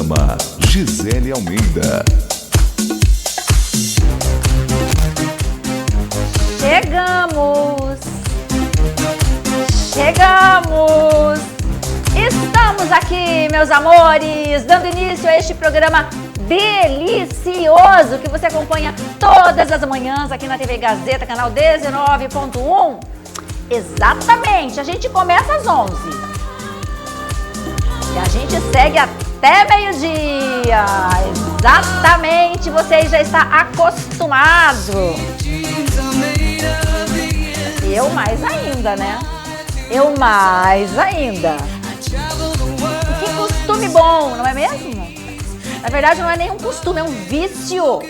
programa Gisele Almeida. Chegamos! Estamos aqui, meus amores, dando início a este programa delicioso que você acompanha todas as manhãs aqui na TV Gazeta, canal 19.1. Exatamente, a gente começa às 11 e a gente segue até meio-dia. Exatamente, você já está acostumado. Eu mais ainda, né? Eu mais ainda. E que costume bom, não é mesmo? Na verdade, não é nenhum costume, é um vício.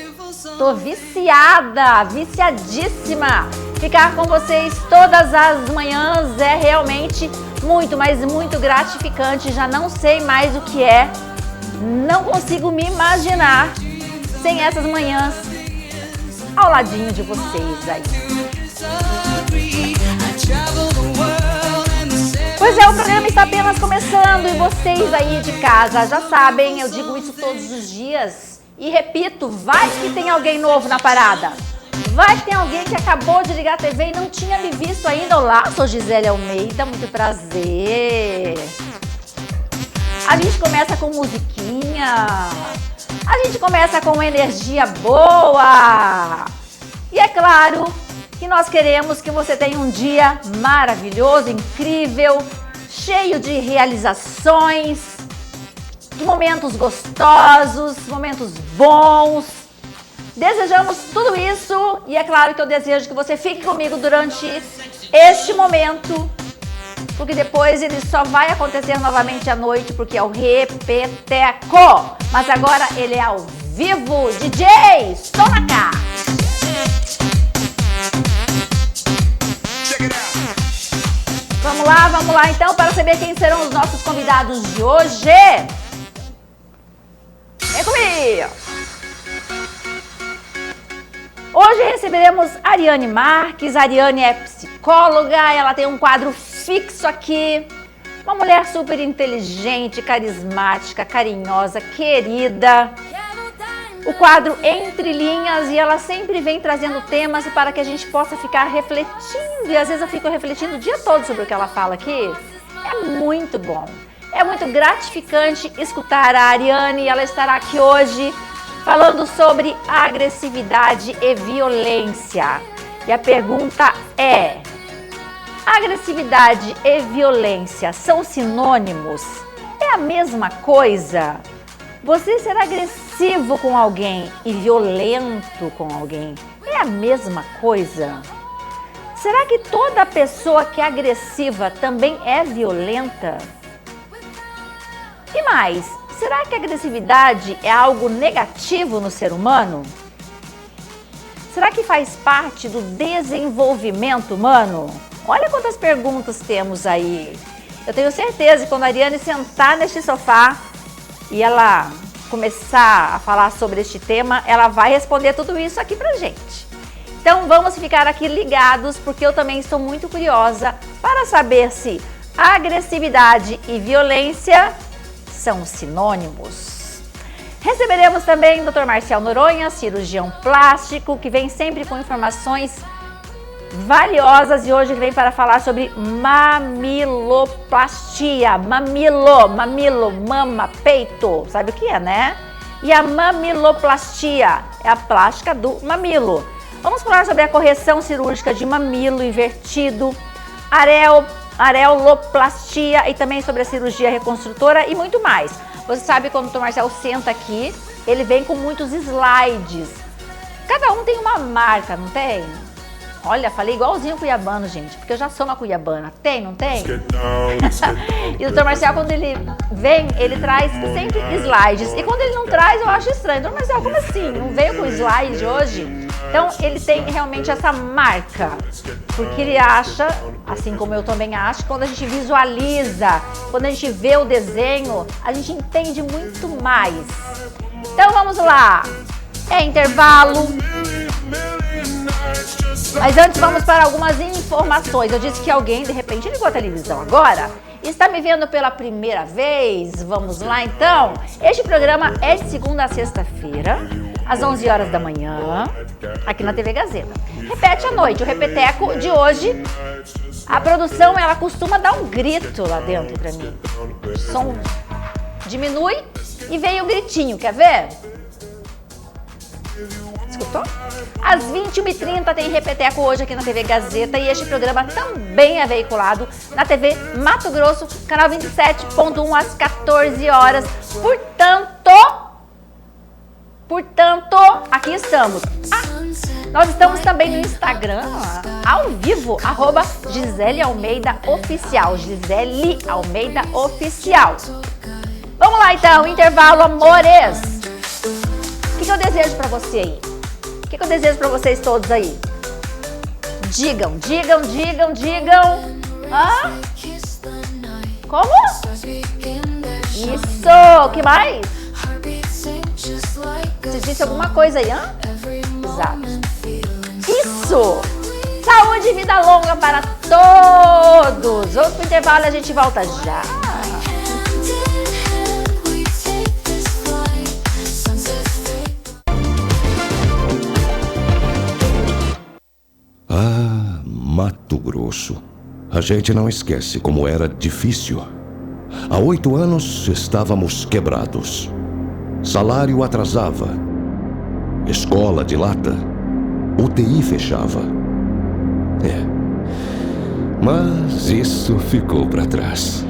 Tô viciada, viciadíssima. Ficar com vocês todas as manhãs é realmente muito, mas muito gratificante. Já não sei mais o que é. Não consigo me imaginar sem essas manhãs ao ladinho de vocês aí. Pois é, o programa está apenas começando e vocês aí de casa já sabem, eu digo isso todos os dias e repito, vai que tem alguém novo na parada. Vai que tem alguém que acabou de ligar a TV e não tinha me visto ainda. Olá, sou Gisele Almeida, muito prazer. A gente começa com musiquinha, a gente começa com energia boa. E é claro que nós queremos que você tenha um dia maravilhoso, incrível, cheio de realizações, de momentos gostosos, momentos bons. Desejamos tudo isso e é claro que eu desejo que você fique comigo durante este momento, porque depois ele só vai acontecer novamente à noite, porque é o repeteco. Mas agora ele é ao vivo. DJ, som na caixa. Vamos lá então, para saber quem serão os nossos convidados de hoje. Vem comigo! Hoje receberemos Ariane Marques. A Ariane é psicóloga, ela tem um quadro fixo aqui. Uma mulher super inteligente, carismática, carinhosa, querida. O quadro Entre Linhas, e ela sempre vem trazendo temas para que a gente possa ficar refletindo. E às vezes eu fico refletindo o dia todo sobre o que ela fala aqui. É muito bom. É muito gratificante escutar a Ariane. Ela estará aqui hoje falando sobre agressividade e violência. E a pergunta é: agressividade e violência são sinônimos? É a mesma coisa? Você ser agressivo com alguém e violento com alguém é a mesma coisa? Será que toda pessoa que é agressiva também é violenta? E mais, será que a agressividade é algo negativo no ser humano? Será que faz parte do desenvolvimento humano? Olha quantas perguntas temos aí. Eu tenho certeza que quando a Ariane sentar neste sofá e ela começar a falar sobre este tema, ela vai responder tudo isso aqui pra gente. Então vamos ficar aqui ligados, porque eu também estou muito curiosa para saber se agressividade e violência são sinônimos. Receberemos também o Dr. Marcial Noronha, cirurgião plástico, que vem sempre com informações valiosas, e hoje ele vem para falar sobre mamiloplastia. Mamilo, mama, peito, sabe o que é, né? E a mamiloplastia é a plástica do mamilo. Vamos falar sobre a correção cirúrgica de mamilo invertido, areoloplastia e também sobre a cirurgia reconstrutora e muito mais. Você sabe, quando o Dr. Marcial senta aqui, ele vem com muitos slides. Cada um tem uma marca, não tem? Olha, falei igualzinho cuiabano, gente, porque eu já sou uma cuiabana. Tem, não tem? E o Dr. Marcial, quando ele vem, ele traz sempre slides. E quando ele não traz, eu acho estranho. Dr. Marcial, como assim? Não veio com slide hoje? Então, ele tem realmente essa marca. Porque ele acha, assim como eu também acho, quando a gente visualiza, quando a gente vê o desenho, a gente entende muito mais. Então, vamos lá. É intervalo. Mas antes vamos para algumas informações. Eu disse que alguém de repente ligou a televisão agora. Está me vendo pela primeira vez? Vamos lá então? Este programa é de segunda a sexta-feira, às 11 horas da manhã, aqui na TV Gazeta. Repete à noite, o repeteco de hoje. A produção, ela costuma dar um grito lá dentro pra mim. O som diminui e vem o gritinho, quer ver? Escutou? Às 21h30 tem repeteco hoje aqui na TV Gazeta e este programa também é veiculado na TV Mato Grosso, canal 27.1 às 14 horas. Portanto, aqui estamos. Nós estamos também no Instagram, ao vivo, @Gisele Almeida Oficial. Gisele Almeida Oficial. Vamos lá então, intervalo, amores. O que eu desejo pra você aí? O que eu desejo pra vocês todos aí? Digam. Hã? Como? Isso, o que mais? Você disse alguma coisa aí, hã? Exato. Isso! Saúde e vida longa para todos! Vamos pro intervalo e a gente volta já. Ah, Mato Grosso. A gente não esquece como era difícil. Há 8 anos estávamos quebrados. Salário atrasava. Escola de lata. UTI fechava. Mas isso ficou para trás.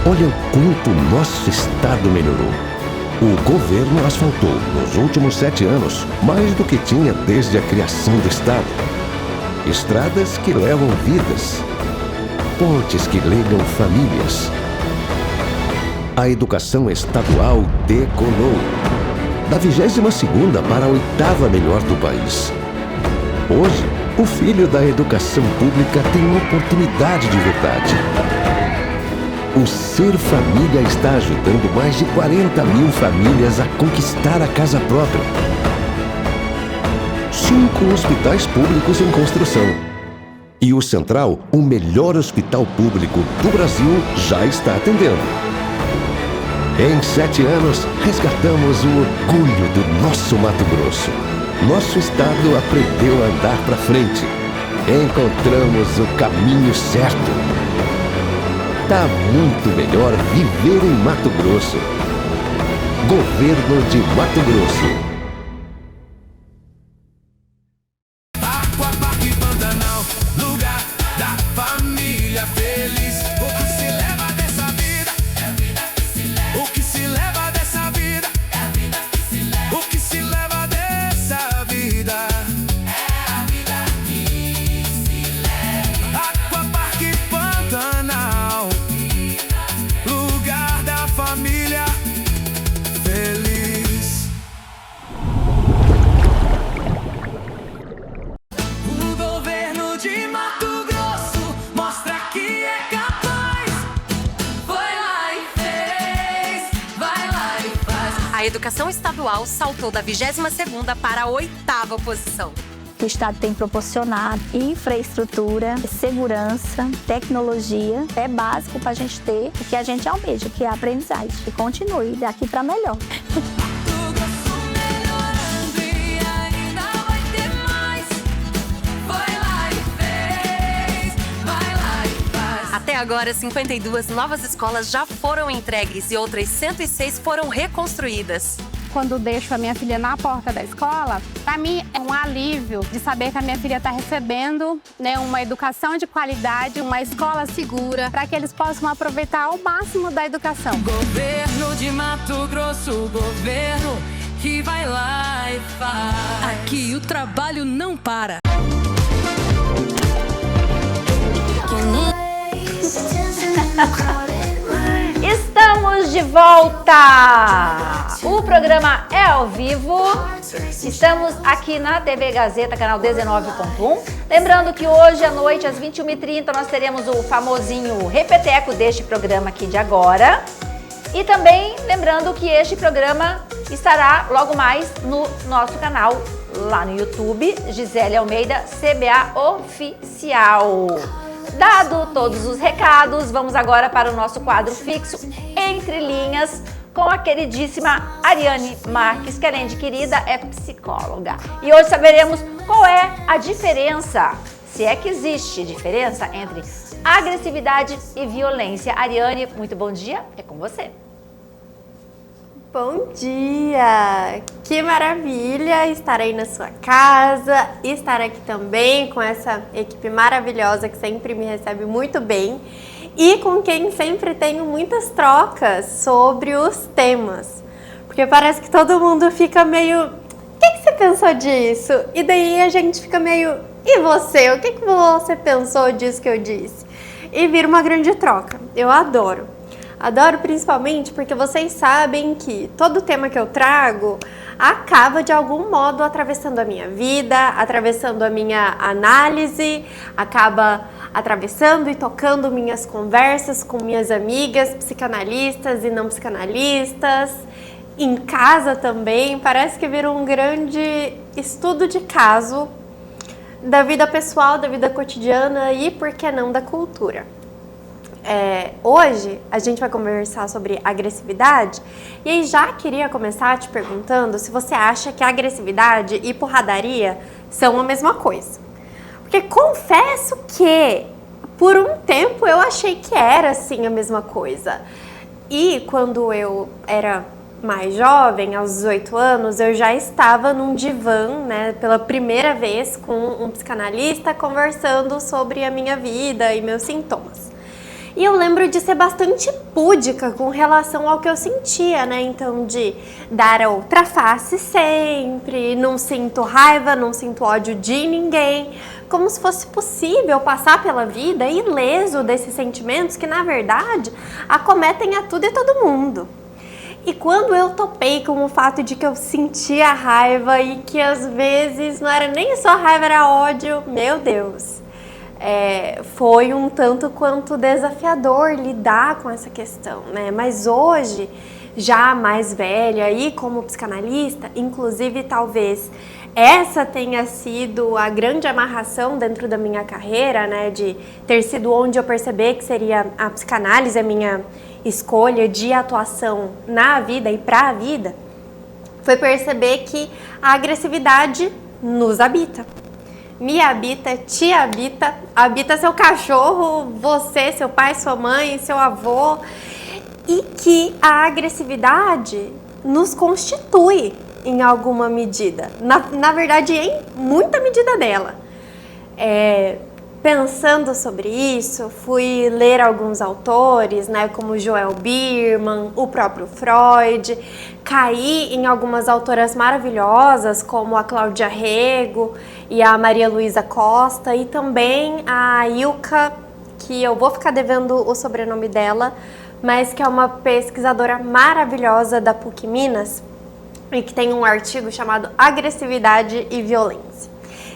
Olha o quanto nosso estado melhorou. O governo asfaltou, nos últimos 7 anos, mais do que tinha desde a criação do estado. Estradas que levam vidas. Pontes que ligam famílias. A educação estadual decolou. Da 22ª para a 8ª melhor do país. Hoje, o filho da educação pública tem uma oportunidade de verdade. O Ser Família está ajudando mais de 40 mil famílias a conquistar a casa própria. 5 hospitais públicos em construção. E o Central, o melhor hospital público do Brasil, já está atendendo. Em 7 anos, resgatamos o orgulho do nosso Mato Grosso. Nosso estado aprendeu a andar para frente. Encontramos o caminho certo. Tá muito melhor viver em Mato Grosso. Governo de Mato Grosso. Aquapark Pantanal, lugar da família feliz. O que se leva dessa vida é a vida que se leva. O que se leva dessa vida é a vida que se leva. O que se leva dessa vida é a vida que se leva. Aquapark Pantanal, lugar da família feliz. O governo de Mato Grosso mostra que é capaz. Foi lá e fez, vai lá e faz. A educação estadual saltou da 22ª para a 8ª posição. O Estado tem proporcionado infraestrutura, segurança, tecnologia. É básico para a gente ter o que a gente almeja, que é a aprendizagem. E continue daqui para melhor. Mato Grosso melhorando e ainda vai ter mais. Foi lá e fez, vai lá e faz. Até agora, 52 novas escolas já foram entregues e outras 106 foram reconstruídas. Quando deixo a minha filha na porta da escola, para mim é um alívio de saber que a minha filha está recebendo, né, uma educação de qualidade, uma escola segura, para que eles possam aproveitar ao máximo da educação. Governo de Mato Grosso, governo que vai lá e faz. Aqui o trabalho não para. Estamos de volta! O programa é ao vivo. Estamos aqui na TV Gazeta, canal 19.1. Lembrando que hoje à noite, às 21h30, nós teremos o famosinho repeteco deste programa aqui de agora. E também lembrando que este programa estará logo mais no nosso canal lá no YouTube, Gisele Almeida CBA Oficial. Dado todos os recados, vamos agora para o nosso quadro fixo Entre Linhas com a queridíssima Ariane Marques, que além de querida é psicóloga. E hoje saberemos qual é a diferença, se é que existe diferença entre agressividade e violência. Ariane, muito bom dia, é com você. Bom dia! Que maravilha estar aí na sua casa, estar aqui também com essa equipe maravilhosa que sempre me recebe muito bem e com quem sempre tenho muitas trocas sobre os temas. Porque parece que todo mundo fica meio... O que você pensou disso? E daí a gente fica meio... E você? O que você pensou disso que eu disse? E vira uma grande troca. Eu adoro. Adoro principalmente porque vocês sabem que todo tema que eu trago acaba de algum modo atravessando a minha vida, atravessando a minha análise, acaba atravessando e tocando minhas conversas com minhas amigas psicanalistas e não psicanalistas, em casa também. Parece que vira um grande estudo de caso da vida pessoal, da vida cotidiana e, por que não, da cultura. Hoje a gente vai conversar sobre agressividade e aí já queria começar te perguntando se você acha que agressividade e porradaria são a mesma coisa. Porque confesso que por um tempo eu achei que era assim a mesma coisa. E quando eu era mais jovem, aos 18 anos, eu já estava num divã, né, pela primeira vez com um psicanalista conversando sobre a minha vida e meus sintomas. E eu lembro de ser bastante púdica com relação ao que eu sentia, né? Então, de dar a outra face sempre, não sinto raiva, não sinto ódio de ninguém, como se fosse possível passar pela vida ileso desses sentimentos que, na verdade, acometem a tudo e todo mundo. E quando eu topei com o fato de que eu sentia raiva e que às vezes não era nem só raiva, era ódio, meu Deus. Foi um tanto quanto desafiador lidar com essa questão, né? Mas hoje, já mais velha e como psicanalista, inclusive talvez essa tenha sido a grande amarração dentro da minha carreira, né? De ter sido onde eu percebi que seria a psicanálise a minha escolha de atuação na vida e para a vida, foi perceber que a agressividade nos habita. Me habita, te habita, habita seu cachorro, você, seu pai, sua mãe, seu avô, e que a agressividade nos constitui em alguma medida, na verdade em muita medida dela. Pensando sobre isso, fui ler alguns autores, né, como Joel Biermann, o próprio Freud, caí em algumas autoras maravilhosas, como a Cláudia Rego e a Maria Luísa Costa, e também a Ilka, que eu vou ficar devendo o sobrenome dela, mas que é uma pesquisadora maravilhosa da PUC Minas, e que tem um artigo chamado Agressividade e Violência.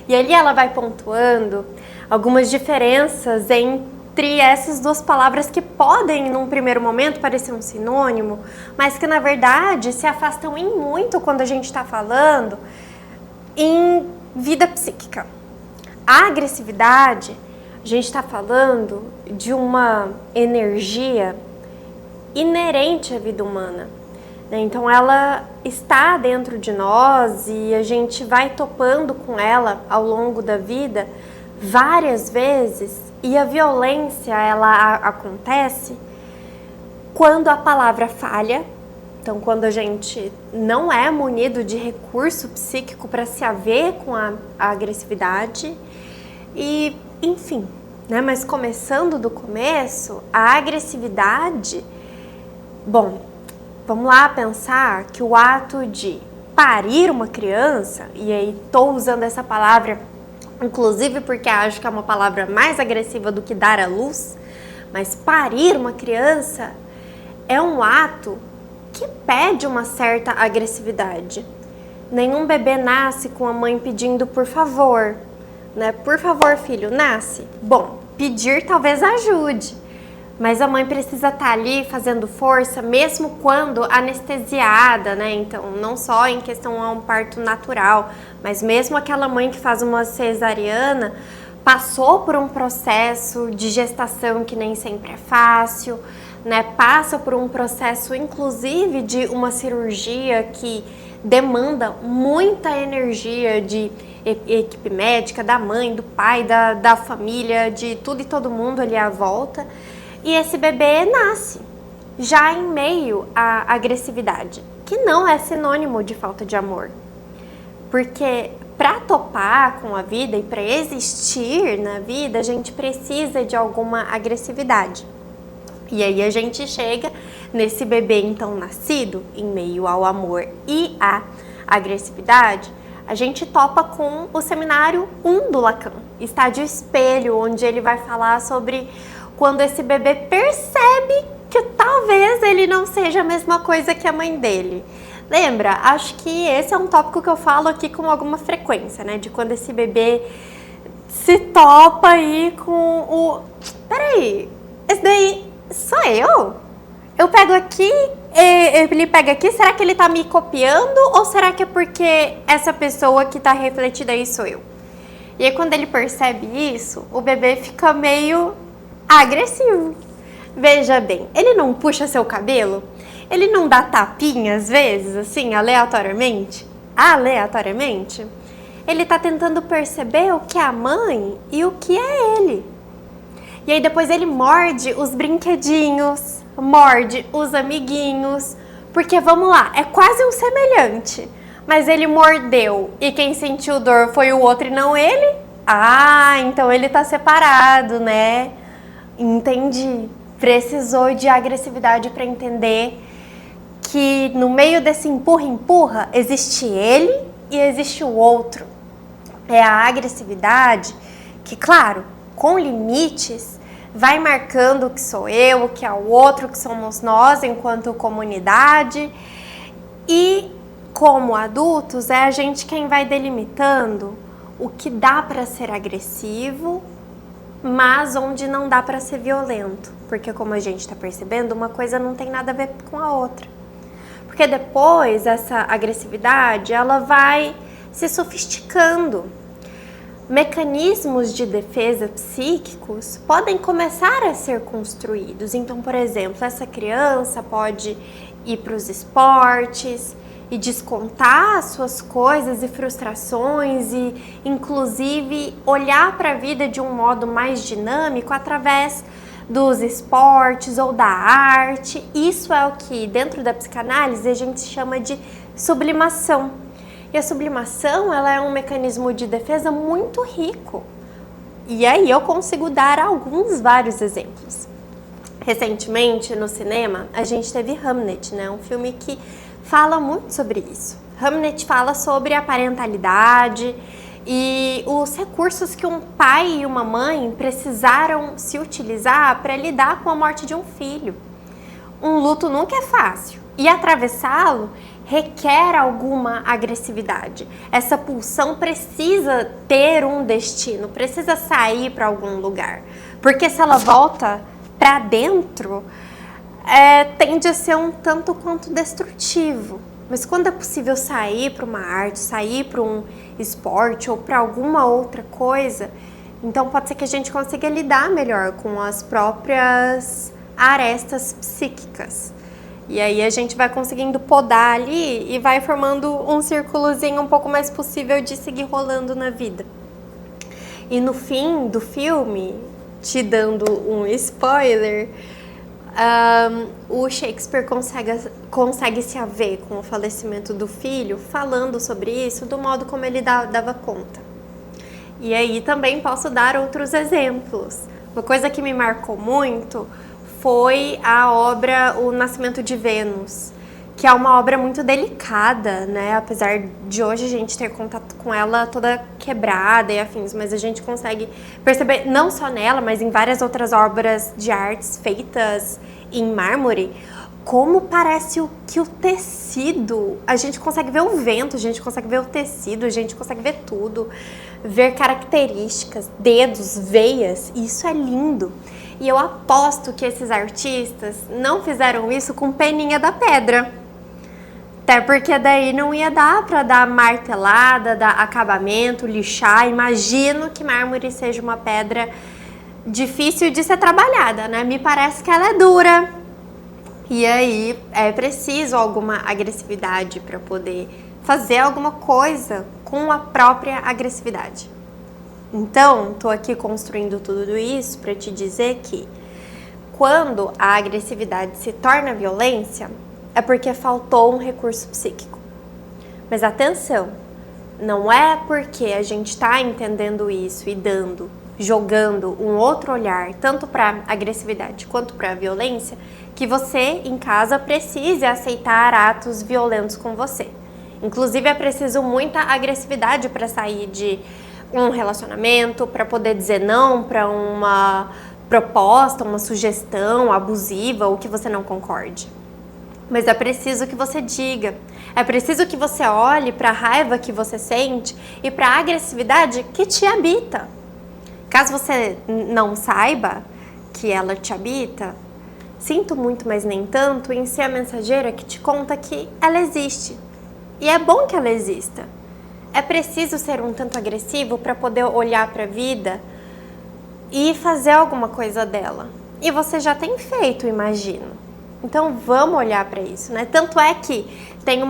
E ali ela vai pontuando algumas diferenças entre essas duas palavras que podem, num primeiro momento, parecer um sinônimo, mas que, na verdade, se afastam em muito quando a gente está falando em vida psíquica. A agressividade, a gente está falando de uma energia inerente à vida humana. Então ela está dentro de nós e a gente vai topando com ela ao longo da vida várias vezes, e a violência ela acontece quando a palavra falha. Então, quando a gente não é munido de recurso psíquico para se haver com a agressividade e, enfim, né? Mas começando do começo, a agressividade, bom, vamos lá pensar que o ato de parir uma criança, e aí estou usando essa palavra inclusive porque acho que é uma palavra mais agressiva do que dar à luz, mas parir uma criança é um ato que pede uma certa agressividade. Nenhum bebê nasce com a mãe pedindo por favor, né? Por favor, filho, nasce. Bom, pedir talvez ajude, mas a mãe precisa estar ali fazendo força, mesmo quando anestesiada, né? Então, não só em questão a um parto natural, mas mesmo aquela mãe que faz uma cesariana, passou por um processo de gestação que nem sempre é fácil, né? Passa por um processo, inclusive, de uma cirurgia que demanda muita energia de equipe médica, da mãe, do pai, da família, de tudo e todo mundo ali à volta. E esse bebê nasce já em meio à agressividade, que não é sinônimo de falta de amor. Porque para topar com a vida e para existir na vida, a gente precisa de alguma agressividade. E aí a gente chega nesse bebê então nascido, em meio ao amor e à agressividade, a gente topa com o seminário 1 do Lacan, Estádio Espelho, onde ele vai falar sobre quando esse bebê percebe que talvez ele não seja a mesma coisa que a mãe dele. Lembra? Acho que esse é um tópico que eu falo aqui com alguma frequência, né? De quando esse bebê se topa aí com o... Peraí, esse daí sou eu? Eu pego aqui, ele pega aqui, será que ele tá me copiando? Ou será que é porque essa pessoa que tá refletida aí sou eu? E aí quando ele percebe isso, o bebê fica meio agressivo. Veja bem, ele não puxa seu cabelo? Ele não dá tapinha às vezes, assim, aleatoriamente? Aleatoriamente? Ele tá tentando perceber o que é a mãe e o que é ele. E aí depois ele morde os brinquedinhos, morde os amiguinhos, porque vamos lá, é quase um semelhante. Mas ele mordeu e quem sentiu dor foi o outro e não ele? Ah, então ele tá separado, né? Entendi. Precisou de agressividade para entender que no meio desse empurra-empurra existe ele e existe o outro. É a agressividade que, claro, com limites, vai marcando o que sou eu, o que é o outro, o que somos nós enquanto comunidade. E como adultos, é a gente quem vai delimitando o que dá para ser agressivo, mas onde não dá para ser violento. Porque como a gente está percebendo, uma coisa não tem nada a ver com a outra. Porque depois essa agressividade, ela vai se sofisticando. Mecanismos de defesa psíquicos podem começar a ser construídos. Então, por exemplo, essa criança pode ir para os esportes e descontar suas coisas e frustrações e, inclusive, olhar para a vida de um modo mais dinâmico através dos esportes ou da arte. Isso é o que, dentro da psicanálise, a gente chama de sublimação. E a sublimação, ela é um mecanismo de defesa muito rico. E aí eu consigo dar vários exemplos. Recentemente, no cinema, a gente teve Hamnet, né? Um filme que fala muito sobre isso. Hamnet fala sobre a parentalidade e os recursos que um pai e uma mãe precisaram se utilizar para lidar com a morte de um filho. Um luto nunca é fácil e atravessá-lo requer alguma agressividade. Essa pulsão precisa ter um destino, precisa sair para algum lugar. Porque se ela volta para dentro, tende a ser um tanto quanto destrutivo. Mas quando é possível sair para uma arte, sair para um esporte ou para alguma outra coisa, então pode ser que a gente consiga lidar melhor com as próprias arestas psíquicas. E aí a gente vai conseguindo podar ali e vai formando um círculozinho um pouco mais possível de seguir rolando na vida. E no fim do filme, te dando um spoiler, o Shakespeare consegue se haver com o falecimento do filho, falando sobre isso do modo como ele dava conta. E aí também posso dar outros exemplos. Uma coisa que me marcou muito foi a obra O Nascimento de Vênus, que é uma obra muito delicada, né? Apesar de hoje a gente ter contato com ela toda quebrada e afins, mas a gente consegue perceber, não só nela, mas em várias outras obras de artes feitas em mármore, como parece que o tecido, a gente consegue ver o vento, a gente consegue ver o tecido, a gente consegue ver tudo, ver características, dedos, veias, e isso é lindo. E eu aposto que esses artistas não fizeram isso com peninha da pedra. Até porque daí não ia dar pra dar martelada, dar acabamento, lixar. Imagino que mármore seja uma pedra difícil de ser trabalhada, né? Me parece que ela é dura. E aí é preciso alguma agressividade para poder fazer alguma coisa com a própria agressividade. Então, tô aqui construindo tudo isso para te dizer que quando a agressividade se torna violência, é porque faltou um recurso psíquico. Mas atenção, não é porque a gente está entendendo isso e jogando um outro olhar, tanto para agressividade quanto para violência, que você em casa precise aceitar atos violentos com você. Inclusive é preciso muita agressividade para sair de um relacionamento, para poder dizer não para uma proposta, uma sugestão abusiva ou que você não concorde. Mas é preciso que você diga, é preciso que você olhe para a raiva que você sente e para a agressividade que te habita. Caso você não saiba que ela te habita, sinto muito, mas nem tanto, em ser a mensageira que te conta que ela existe. E é bom que ela exista. É preciso ser um tanto agressivo para poder olhar para a vida e fazer alguma coisa dela. E você já tem feito, imagino. Então vamos olhar para isso, né? Tanto é que tem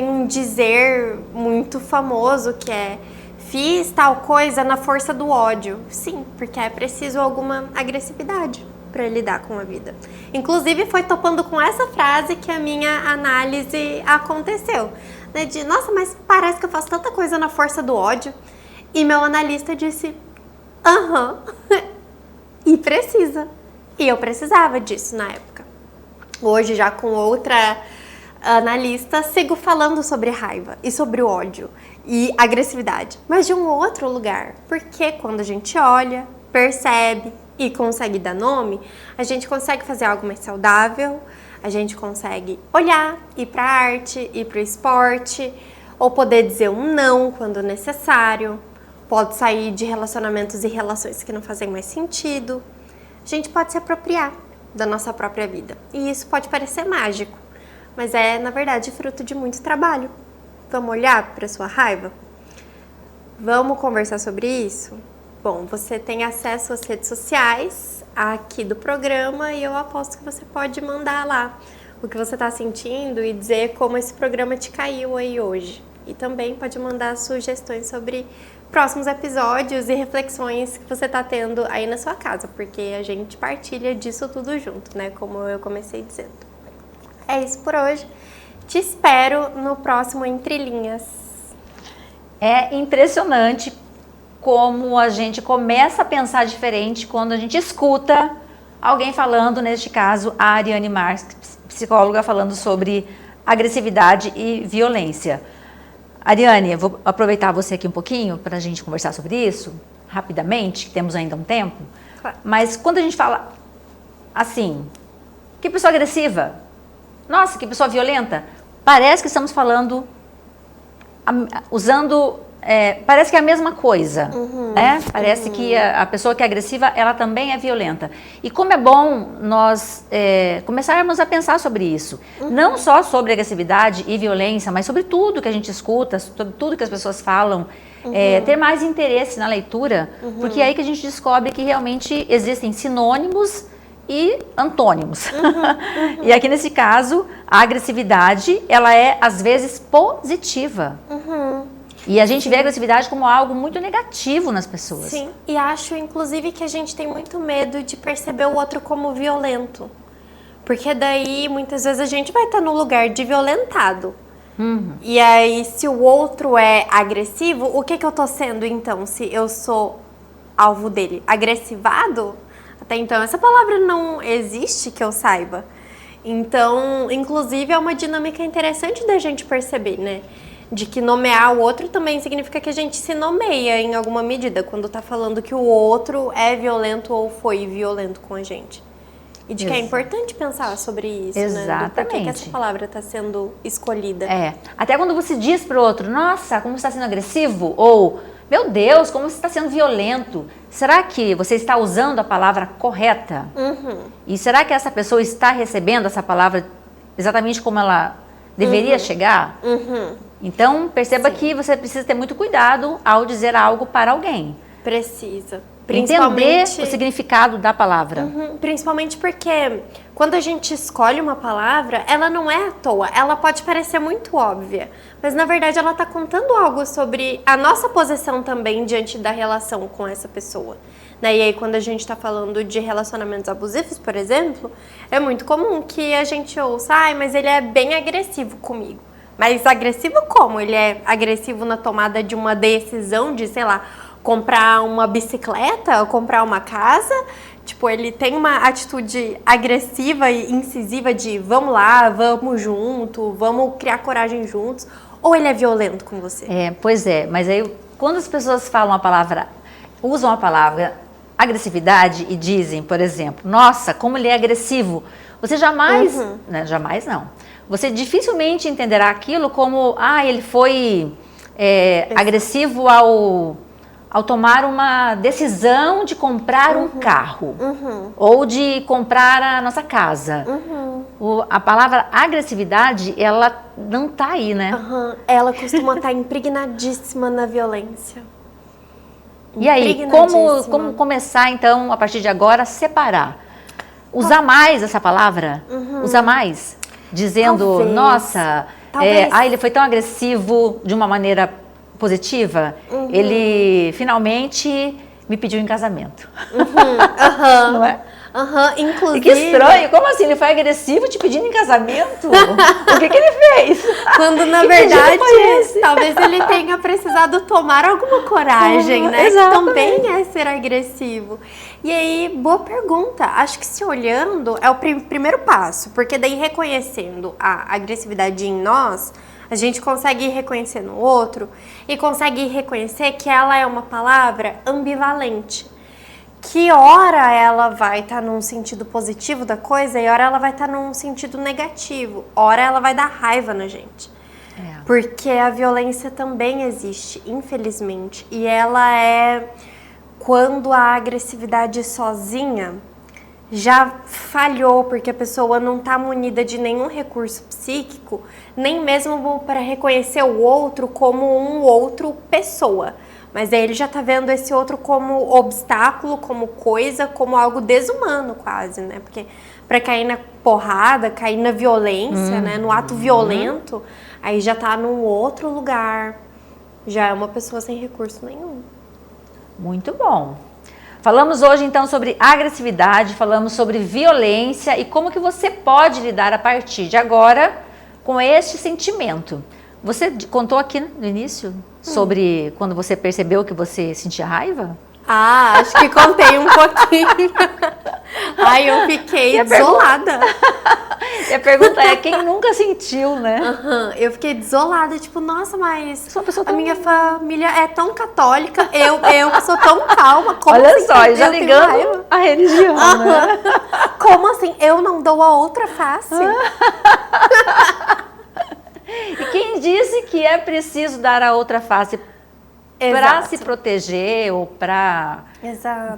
um dizer muito famoso que é: fiz tal coisa na força do ódio. Sim, porque é preciso alguma agressividade para lidar com a vida. Inclusive foi topando com essa frase que a minha análise aconteceu, né? De, nossa, mas parece que eu faço tanta coisa na força do ódio. E meu analista disse, aham, e precisa. E eu precisava disso na época. Hoje, já com outra analista, sigo falando sobre raiva e sobre ódio e agressividade, mas de um outro lugar. Porque quando a gente olha, percebe e consegue dar nome, a gente consegue fazer algo mais saudável, a gente consegue olhar, ir para a arte, ir para o esporte, ou poder dizer um não quando necessário, pode sair de relacionamentos e relações que não fazem mais sentido. A gente pode se apropriar da nossa própria vida. E isso pode parecer mágico, mas é, na verdade, fruto de muito trabalho. Vamos olhar para sua raiva? Vamos conversar sobre isso? Bom, você tem acesso às redes sociais aqui do programa e eu aposto que você pode mandar lá o que você está sentindo e dizer como esse programa te caiu aí hoje. E também pode mandar sugestões sobre próximos episódios e reflexões que você está tendo aí na sua casa, porque a gente partilha disso tudo junto, né? Como eu comecei dizendo. É isso por hoje. Te espero no próximo Entre Linhas. É impressionante como a gente começa a pensar diferente quando a gente escuta alguém falando, neste caso, a Ariane Marques, psicóloga, falando sobre agressividade e violência. Ariane, eu vou aproveitar você aqui um pouquinho para a gente conversar sobre isso, rapidamente, temos ainda um tempo. Claro. Mas quando a gente fala assim, que pessoa agressiva, nossa, que pessoa violenta, parece que estamos falando, usando, parece que é a mesma coisa, né? Parece que a pessoa que é agressiva, ela também é violenta. E como é bom nós começarmos a pensar sobre isso. Não só sobre agressividade e violência, mas sobre tudo que a gente escuta, sobre tudo que as pessoas falam. Ter mais interesse na leitura, porque é aí que a gente descobre que realmente existem sinônimos e antônimos. E aqui nesse caso, a agressividade, ela é às vezes positiva. E a gente vê a agressividade como algo muito negativo nas pessoas. Sim, e acho inclusive que a gente tem muito medo de perceber o outro como violento. Porque daí muitas vezes a gente vai estar no lugar de violentado. E aí se o outro é agressivo, o que eu tô sendo então? Se eu sou alvo dele? Agressivado? Até então essa palavra não existe que eu saiba. Então, inclusive é uma dinâmica interessante da gente perceber, né? De que nomear o outro também significa que a gente se nomeia em alguma medida quando tá falando que o outro é violento ou foi violento com a gente. E de que é importante pensar sobre isso, né? Do porquê que essa palavra está sendo escolhida. Até quando você diz pro outro, nossa, como você está sendo agressivo, ou meu Deus, como você está sendo violento. Será que você está usando a palavra correta? E será que essa pessoa está recebendo essa palavra exatamente como ela deveria chegar? Então, perceba que você precisa ter muito cuidado ao dizer algo para alguém. Precisa. Entender o significado da palavra. Principalmente porque quando a gente escolhe uma palavra, ela não é à toa. Ela pode parecer muito óbvia, mas na verdade ela está contando algo sobre a nossa posição também diante da relação com essa pessoa. E aí, quando a gente está falando de relacionamentos abusivos, por exemplo, é muito comum que a gente ouça, mas ele é bem agressivo comigo. Mas agressivo como? Ele é agressivo na tomada de uma decisão de, sei lá, comprar uma bicicleta ou comprar uma casa? Tipo, ele tem uma atitude agressiva e incisiva de vamos lá, vamos junto, vamos criar coragem juntos? Ou ele é violento com você? Pois é, mas aí quando as pessoas falam usam a palavra agressividade e dizem, por exemplo, nossa, como ele é agressivo, você jamais, jamais não, você dificilmente entenderá aquilo como, ele foi agressivo ao tomar uma decisão de comprar um carro ou de comprar a nossa casa. A palavra agressividade, ela não tá aí, né? Ela costuma estar impregnadíssima na violência. E aí, como começar, então, a partir de agora, a separar? Usar mais essa palavra? Usar mais? Dizendo, nossa, ele foi tão agressivo de uma maneira positiva, ele finalmente me pediu em casamento. Não é? Inclusive... E que estranho, como assim? Ele foi agressivo te pedindo em casamento? O que ele fez? Quando na verdade, talvez ele tenha precisado tomar alguma coragem, né? Exatamente. Que também é ser agressivo. E aí, boa pergunta. Acho que se olhando é o primeiro passo, porque daí reconhecendo a agressividade em nós, a gente consegue reconhecer no outro e consegue reconhecer que ela é uma palavra ambivalente. Que hora ela vai estar num sentido positivo da coisa e hora ela vai estar num sentido negativo. Hora ela vai dar raiva na gente. Porque a violência também existe, infelizmente. E ela é quando a agressividade sozinha já falhou, porque a pessoa não está munida de nenhum recurso psíquico, nem mesmo para reconhecer o outro como um outro pessoa. Mas aí ele já tá vendo esse outro como obstáculo, como coisa, como algo desumano quase, né? Porque para cair na porrada, cair na violência, né? No ato violento, aí já tá num outro lugar. Já é uma pessoa sem recurso nenhum. Muito bom. Falamos hoje então sobre agressividade, falamos sobre violência e como que você pode lidar a partir de agora com este sentimento. Você contou aqui no início sobre quando você percebeu que você sentia raiva? Acho que contei um pouquinho. Eu fiquei desolada. E a pergunta é, quem nunca sentiu, né? Eu fiquei desolada, tipo, nossa, mas a minha família é tão católica, eu sou tão calma. Como olha assim, só, já ligando a religião, né? Como assim? Eu não dou a outra face? E quem disse que é preciso dar a outra face para se proteger ou para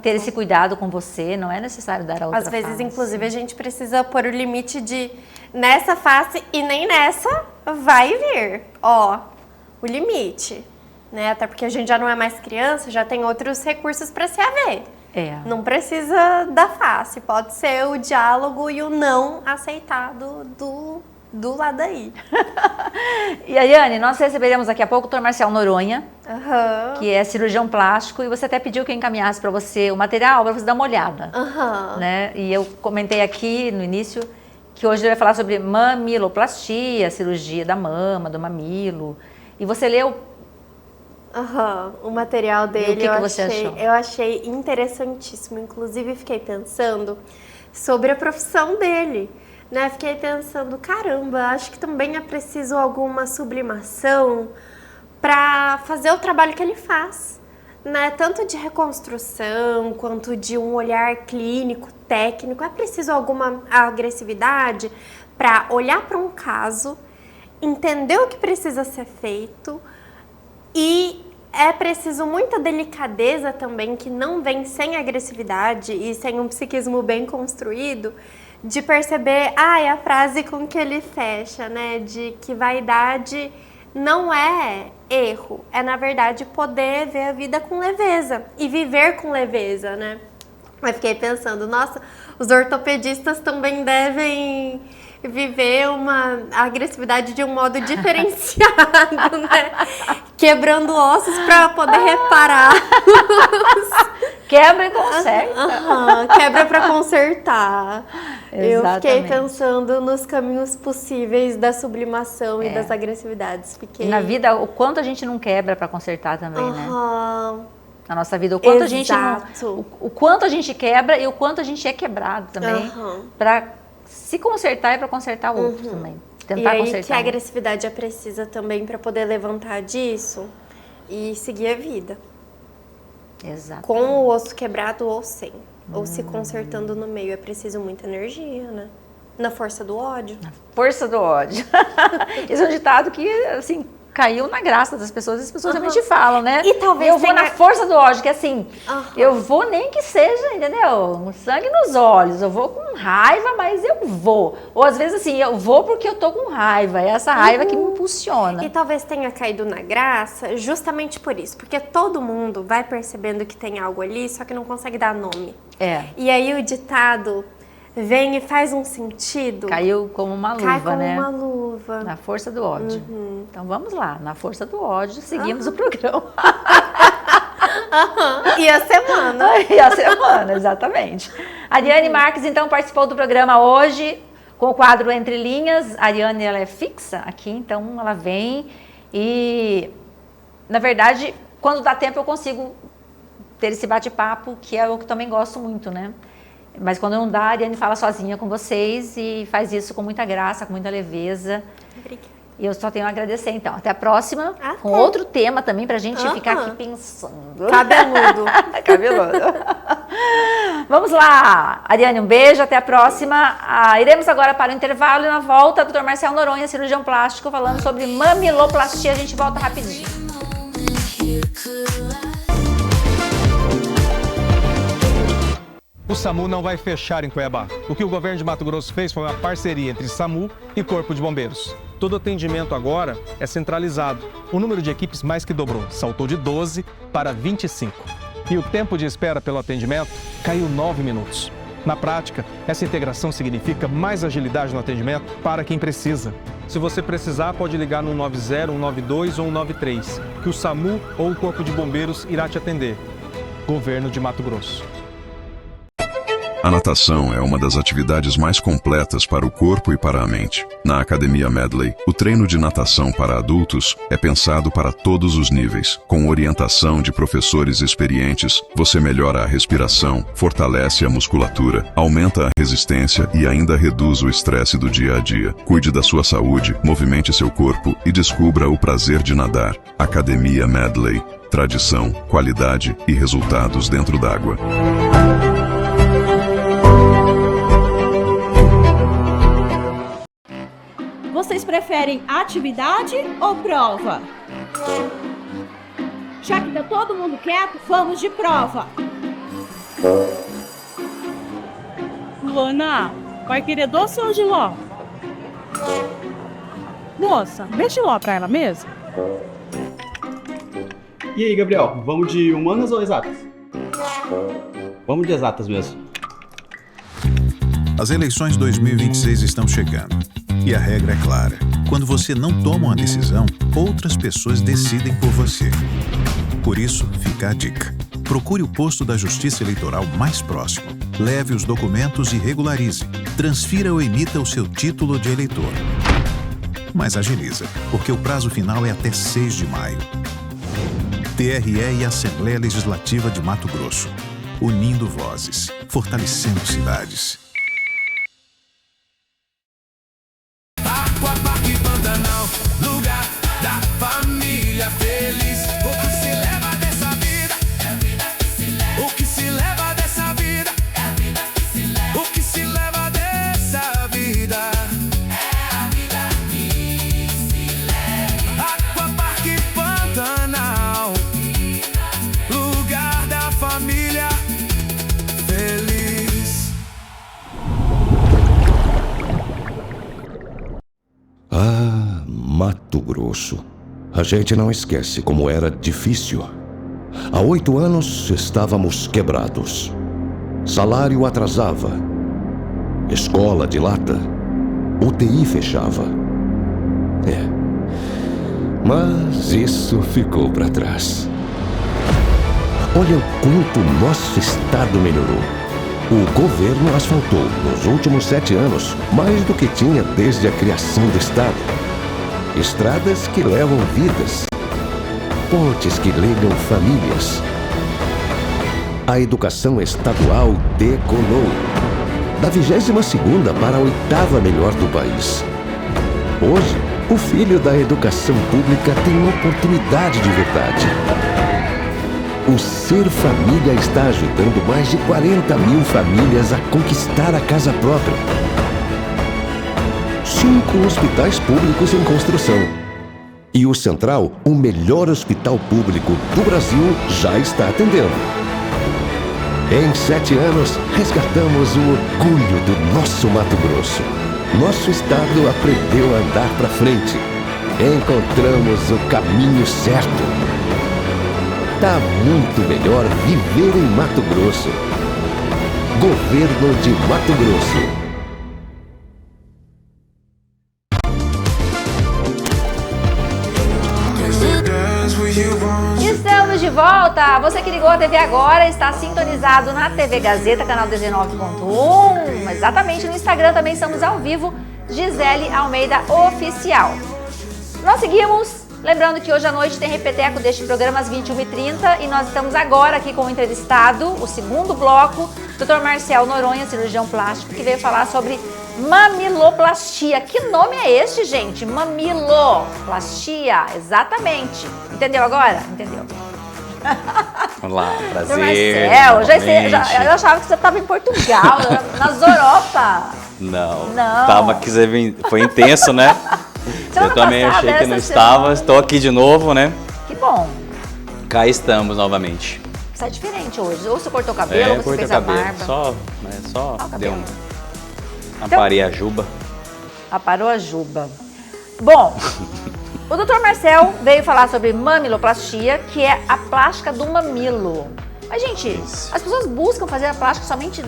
ter esse cuidado com você? Não é necessário dar a outra face. Às vezes, inclusive, a gente precisa pôr o limite de nessa face e nem nessa vai vir. O limite. Né? Até porque a gente já não é mais criança, já tem outros recursos para se haver. Não precisa da face, pode ser o diálogo e o não aceitado do lado aí. E Ariane, nós receberemos daqui a pouco o Dr. Marcel Noronha, que é cirurgião plástico, e você até pediu que eu encaminhasse para você o material para você dar uma olhada. Né? E eu comentei aqui no início que hoje ele vai falar sobre mamiloplastia, cirurgia da mama, do mamilo. E você leu? O material dele. E o que você achou? Eu achei interessantíssimo. Inclusive, fiquei pensando sobre a profissão dele. Né? Fiquei pensando, caramba, acho que também é preciso alguma sublimação para fazer o trabalho que ele faz, né? Tanto de reconstrução quanto de um olhar clínico, técnico. É preciso alguma agressividade para olhar para um caso, entender o que precisa ser feito e é preciso muita delicadeza também, que não vem sem agressividade e sem um psiquismo bem construído, de perceber, é a frase com que ele fecha, né? De que vaidade não é erro, é na verdade poder ver a vida com leveza e viver com leveza, né? Eu fiquei pensando, nossa, os ortopedistas também devem viver uma agressividade de um modo diferenciado, né? Quebrando ossos para poder reparar. Quebra e conserta. Quebra para consertar. Exatamente. Eu fiquei pensando nos caminhos possíveis da sublimação e das agressividades. E na vida, o quanto a gente não quebra para consertar também, né? Na nossa vida, o quanto a gente quebra e o quanto a gente é quebrado também, para se consertar e para consertar o outro também. Tentar e aí consertar. Que a agressividade é precisa também para poder levantar disso e seguir a vida. Exato. Com o osso quebrado ou sem. Ou se consertando no meio. É preciso muita energia, né? Na força do ódio. Na força do ódio. Esse é um ditado que, assim, caiu na graça das pessoas. As pessoas realmente falam, né? E talvez eu vou na força do ódio, que assim, eu vou nem que seja, entendeu? Um sangue nos olhos. Eu vou com raiva, mas eu vou. Ou às vezes assim, eu vou porque eu tô com raiva. É essa raiva que me impulsiona. E talvez tenha caído na graça justamente por isso. Porque todo mundo vai percebendo que tem algo ali, só que não consegue dar nome. E aí o ditado vem e faz um sentido. Caiu como uma luva, Cai como né? uma luva. Na força do ódio. Então vamos lá, na força do ódio, seguimos o programa. E a semana. E a semana, exatamente. Ariane Marques, então, participou do programa hoje com o quadro Entre Linhas. A Ariane, ela é fixa aqui, então ela vem e, na verdade, quando dá tempo eu consigo ter esse bate-papo, que é o que eu também gosto muito, né? Mas quando não dá, a Ariane fala sozinha com vocês e faz isso com muita graça, com muita leveza. Obrigada. E eu só tenho a agradecer, então. Até a próxima, com outro tema também, pra gente ficar aqui pensando. Cabeludo. Cabeludo. Vamos lá. Ariane, um beijo, até a próxima. Iremos agora para o intervalo e na volta, Dr. Marcelo Noronha, cirurgião plástico, falando sobre mamiloplastia. A gente volta rapidinho. O SAMU não vai fechar em Cuiabá. O que o governo de Mato Grosso fez foi uma parceria entre SAMU e Corpo de Bombeiros. Todo atendimento agora é centralizado. O número de equipes mais que dobrou, saltou de 12 para 25. E o tempo de espera pelo atendimento caiu 9 minutos. Na prática, essa integração significa mais agilidade no atendimento para quem precisa. Se você precisar, pode ligar no 90, 192 ou 193, que o SAMU ou o Corpo de Bombeiros irá te atender. Governo de Mato Grosso. A natação é uma das atividades mais completas para o corpo e para a mente. Na Academia Medley, o treino de natação para adultos é pensado para todos os níveis. Com orientação de professores experientes, você melhora a respiração, fortalece a musculatura, aumenta a resistência e ainda reduz o estresse do dia a dia. Cuide da sua saúde, movimente seu corpo e descubra o prazer de nadar. Academia Medley. Tradição, qualidade e resultados dentro d'água. Vocês preferem atividade ou prova? Já que tá todo mundo quieto, vamos de prova. Luana, vai querer doce ou giló? Moça, vê giló pra ela mesmo. E aí, Gabriel, vamos de humanas ou exatas? Vamos de exatas mesmo. As eleições 2026 estão chegando. E a regra é clara. Quando você não toma uma decisão, outras pessoas decidem por você. Por isso, fica a dica. Procure o posto da Justiça Eleitoral mais próximo. Leve os documentos e regularize. Transfira ou emita o seu título de eleitor. Mas agiliza, porque o prazo final é até 6 de maio. TRE e Assembleia Legislativa de Mato Grosso. Unindo vozes, fortalecendo cidades. Aquapark Pantanal, lugar da família feliz. O que se leva dessa vida é a vida que se leva. O que se leva dessa vida é a vida que se leva. O que se leva dessa vida é a vida que se leva. Aquapark Pantanal, Mato Grosso. A gente não esquece como era difícil. Há 8 anos estávamos quebrados. Salário atrasava. Escola de lata. UTI fechava. Mas isso ficou para trás. Olha o quanto nosso estado melhorou. O governo asfaltou, nos últimos 7 anos, mais do que tinha desde a criação do estado. Estradas que levam vidas. Pontes que ligam famílias. A educação estadual decolou. Da 22ª para a 8ª melhor do país. Hoje, o filho da educação pública tem uma oportunidade de verdade. O Ser Família está ajudando mais de 40 mil famílias a conquistar a casa própria. 5 hospitais públicos em construção. E o Central, o melhor hospital público do Brasil, já está atendendo. Em 7 anos, resgatamos o orgulho do nosso Mato Grosso. Nosso estado aprendeu a andar para frente. Encontramos o caminho certo. Tá muito melhor viver em Mato Grosso. Governo de Mato Grosso. Estamos de volta! Você que ligou a TV agora está sintonizado na TV Gazeta, canal 19.1. Exatamente, no Instagram também estamos ao vivo, Gisele Almeida Oficial. Nós seguimos, lembrando que hoje à noite tem repeteco deste programa às 21h30 e nós estamos agora aqui com o entrevistado, o segundo bloco, Dr. Marcel Noronha, cirurgião plástico, que veio falar sobre mamiloplastia. Que nome é este, gente? Mamiloplastia, exatamente. Entendeu agora? Entendeu? Olá, prazer. Marcel, eu achava que você estava em Portugal, nas Europa. Não. Tava aqui, foi intenso, né? Eu também achei que não estava, estou aqui de novo, né? Que bom. Cá estamos novamente. Você é diferente hoje, ou você cortou o cabelo, ou você fez a barba. Só deu aparei a juba. Aparou a juba. Bom, o Dr. Marcel veio falar sobre mamiloplastia, que é a plástica do mamilo. Mas, gente, as pessoas buscam fazer a plástica somente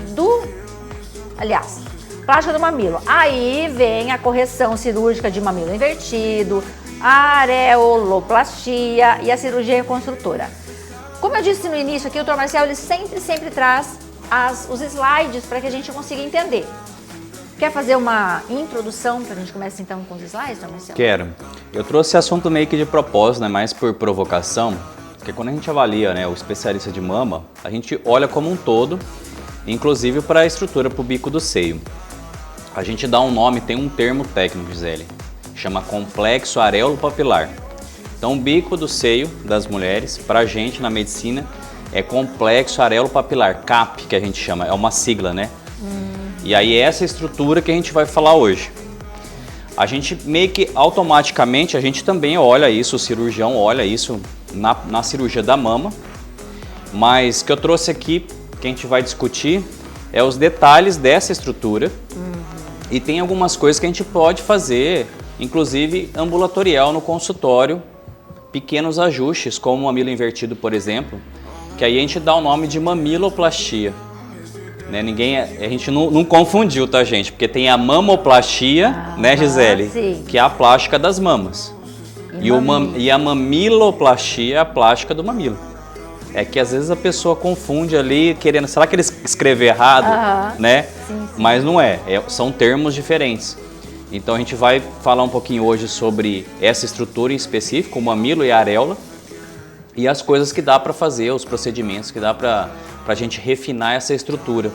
plástica do mamilo. Aí vem a correção cirúrgica de mamilo invertido, a areoloplastia e a cirurgia reconstrutora. Como eu disse no início aqui, o Dr. Marcel ele sempre traz os slides para que a gente consiga entender. Quer fazer uma introdução para a gente começar então com os slides, Dr. Marcel? Quero. Eu trouxe esse assunto meio que de propósito, né, mais por provocação, porque quando a gente avalia, né, o especialista de mama, a gente olha como um todo, inclusive para a estrutura para o bico do seio. A gente dá um nome, tem um termo técnico, Gisele, chama complexo areolo-papilar. Então, o bico do seio das mulheres, para a gente na medicina, é complexo areolo-papilar, CAP, que a gente chama, é uma sigla, né? E aí é essa estrutura que a gente vai falar hoje. A gente meio que automaticamente, a gente também olha isso, o cirurgião olha isso na cirurgia da mama, mas o que eu trouxe aqui, que a gente vai discutir, é os detalhes dessa estrutura. E tem algumas coisas que a gente pode fazer, inclusive ambulatorial no consultório, pequenos ajustes, como o mamilo invertido, por exemplo, que aí a gente dá o nome de mamiloplastia. Né? A gente não confundiu, tá, gente? Porque tem a mamoplastia, né, Gisele? Sim. Que é a plástica das mamas. E a mamiloplastia é a plástica do mamilo. É que às vezes a pessoa confunde ali, querendo, será que ele escreveu errado, né? Sim. Mas não é, são termos diferentes. Então a gente vai falar um pouquinho hoje sobre essa estrutura em específico, o mamilo e a areola, e as coisas que dá para fazer, os procedimentos que dá para a gente refinar essa estrutura.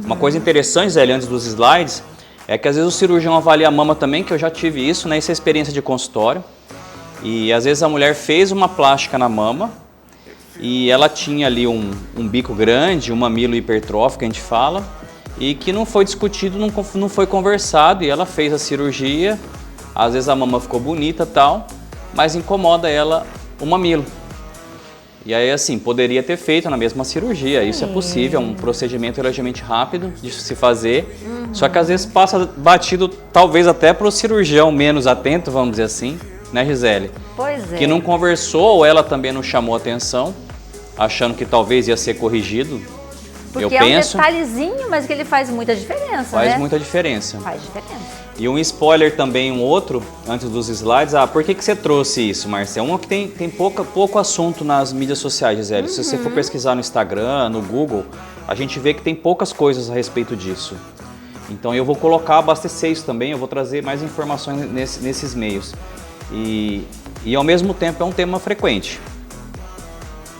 Uma coisa interessante, Zé, antes dos slides, é que às vezes o cirurgião avalia a mama também, que eu já tive isso, né? Essa experiência de consultório. E às vezes a mulher fez uma plástica na mama e ela tinha ali um bico grande, um mamilo hipertrófico, a gente fala, e que não foi discutido, não foi conversado, e ela fez a cirurgia, às vezes a mama ficou bonita e tal, mas incomoda ela o mamilo. E aí, assim, poderia ter feito na mesma cirurgia, isso é possível, é um procedimento relativamente rápido de se fazer, só que às vezes passa batido, talvez até para o cirurgião menos atento, vamos dizer assim, né, Gisele? Pois é. Que não conversou ou ela também não chamou atenção, achando que talvez ia ser corrigido. Porque eu é penso, um detalhezinho, mas que ele faz muita diferença, faz né? muita diferença. Faz diferença. E um spoiler também, um outro, antes dos slides. Por que você trouxe isso, Marcia? Uma que tem pouco assunto nas mídias sociais, Gisele. Se você for pesquisar no Instagram, no Google, a gente vê que tem poucas coisas a respeito disso. Então eu vou abastecer isso também, eu vou trazer mais informações nesses meios. E ao mesmo tempo é um tema frequente.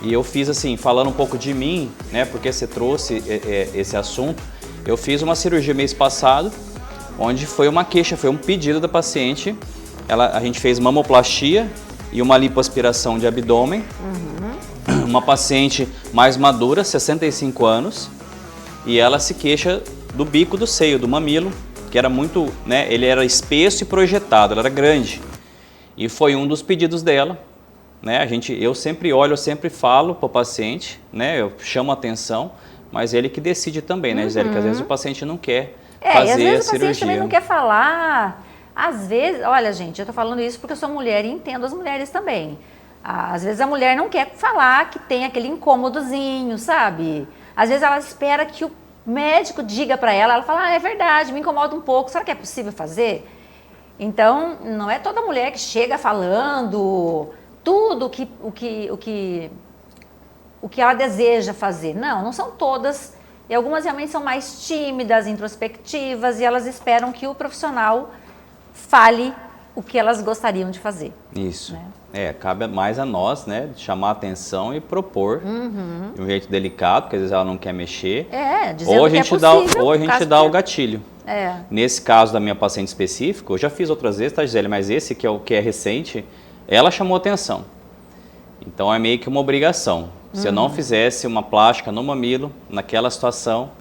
E eu fiz assim, falando um pouco de mim, né, porque você trouxe esse assunto, eu fiz uma cirurgia mês passado, onde foi uma queixa, foi um pedido da paciente. A gente fez mamoplastia e uma lipoaspiração de abdômen. Uma paciente mais madura, 65 anos, e ela se queixa do bico do seio, do mamilo, que era muito, né, ele era espesso e projetado, ele era grande. E foi um dos pedidos dela. Né, eu sempre olho, eu sempre falo para o paciente, né, eu chamo a atenção, mas ele que decide também, né, Gisele, que às vezes o paciente não quer fazer e às vezes a o paciente cirurgia. também não quer falar. Às vezes, olha gente, eu tô falando isso porque eu sou mulher e entendo as mulheres também. Às vezes a mulher não quer falar que tem aquele incômodozinho, sabe? Às vezes ela espera que o médico diga para ela fala, é verdade, me incomoda um pouco, será que é possível fazer? Então, não é toda mulher que chega falando tudo o que ela deseja fazer. Não são todas. E algumas realmente são mais tímidas, introspectivas, e elas esperam que o profissional fale o que elas gostariam de fazer. Isso. Né? Cabe mais a nós, né, chamar a atenção e propor de um jeito delicado, porque às vezes ela não quer mexer. Dizendo ou a gente que é possível, ou a gente dá o gatilho. É. Nesse caso da minha paciente específica, eu já fiz outras vezes, tá, Gisele? Mas esse que é o que é recente, ela chamou atenção. Então é meio que uma obrigação. Se eu não fizesse uma plástica no mamilo, naquela situação,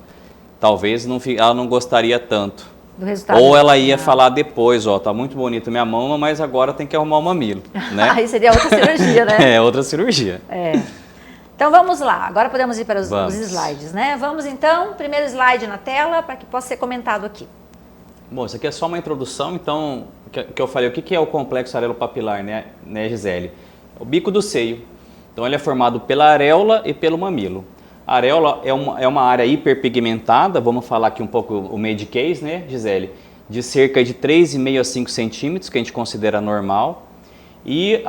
talvez ela não gostaria tanto. Do resultado. Ou ela ia falar depois, tá muito bonita minha mama, mas agora tem que arrumar o mamilo, né? Aí seria outra cirurgia, né? Outra cirurgia. Então vamos lá, agora podemos ir para os slides, né? Vamos então, primeiro slide na tela, para que possa ser comentado aqui. Bom, isso aqui é só uma introdução, então, que eu falei, o que é o complexo areopapilar, né, Gisele? O bico do seio. Então ele é formado pela areola e pelo mamilo. A areola é uma área hiperpigmentada, vamos falar aqui um pouco o made case, né, Gisele? De cerca de 3,5 a 5 centímetros, que a gente considera normal. E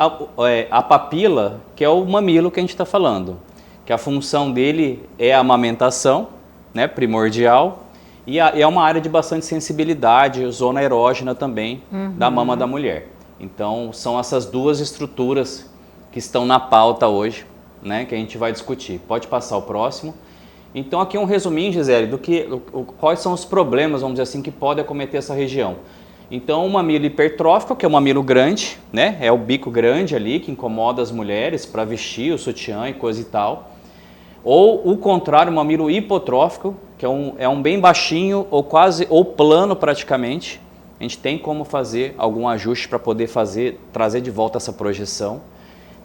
a papila, que é o mamilo que a gente está falando, que a função dele é a amamentação, né, primordial, e é uma área de bastante sensibilidade, zona erógena também, da mama da mulher. Então são essas duas estruturas que estão na pauta hoje, né, que a gente vai discutir. Pode passar o próximo. Então aqui um resuminho, Gisele, quais são os problemas, vamos dizer assim, que podem acometer essa região. Então o mamilo hipertrófico, que é o mamilo grande, né, é o bico grande ali que incomoda as mulheres para vestir o sutiã e coisa e tal. Ou o contrário, o mamilo hipotrófico, que é um bem baixinho ou plano praticamente. A gente tem como fazer algum ajuste para poder trazer de volta essa projeção.